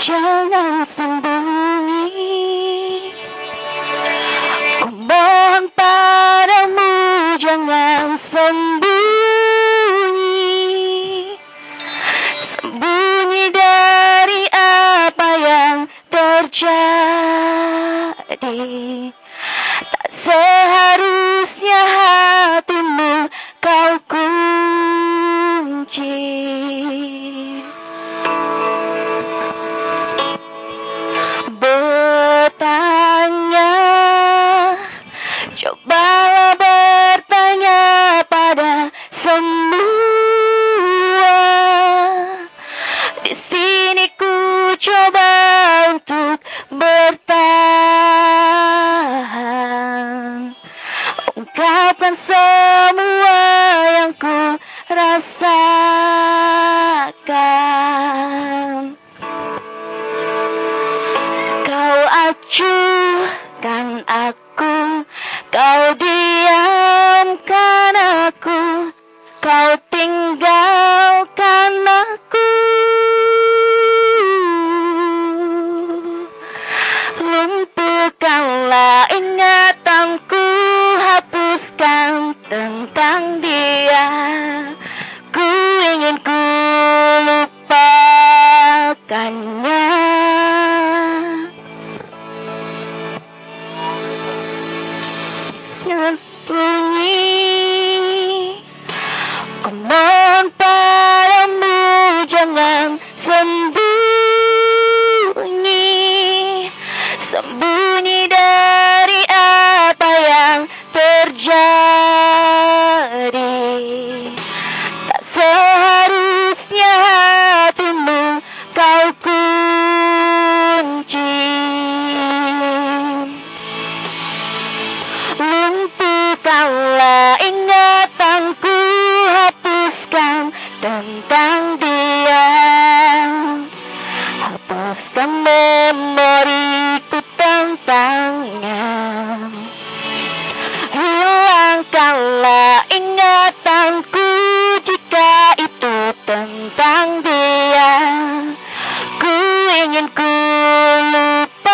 jangan sembunyi. Ku mohon padamu, jangan sembunyi. Sembunyi dari apa yang terjadi. Tak seharusnya hatimu kau kunci. Bertanya, cobalah bertanya pada semua. Di sini ku coba untuk bertahan, ungkapkan semua yang ku rasakan. Kau acuhkan aku, kau diamkan aku, kau tinggalkan aku. Lumpuhkanlah ingatanku, hapuskan tentang dia. Ku ingin ku lupakannya. Jangan sembunyi. Ku mohon padamu, jangan sembunyi. Sembunyi dari apa yang terjadi. Tak seharusnya hatimu kau kunci. Lumpuhkanlah ingatanku, hapuskan tentang dia. Hapuskan memoriku tentangnya. Hilangkanlah ingatanku jika itu tentang dia. Ku ingin ku lupakannya.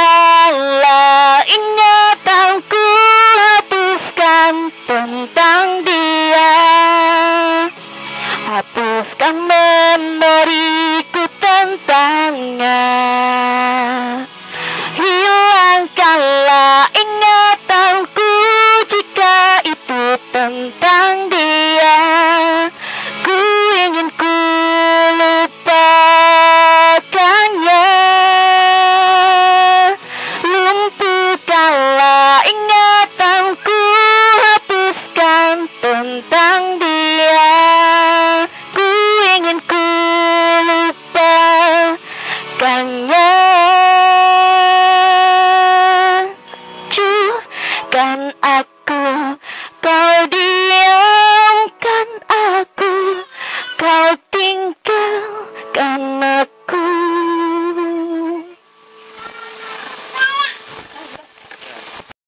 Lumpuhkanlah ingatanku, hapuskan tentang dia. Hapuskan memoriku tentangnya. Hilangkanlah ingatanku jika itu tentang dia. Ku ingin ku lupakannya. Lumpuhkanlah ingatanku, hapuskan tentang dia. Ku ingin ku lupakannya. Acuhkan aku, kau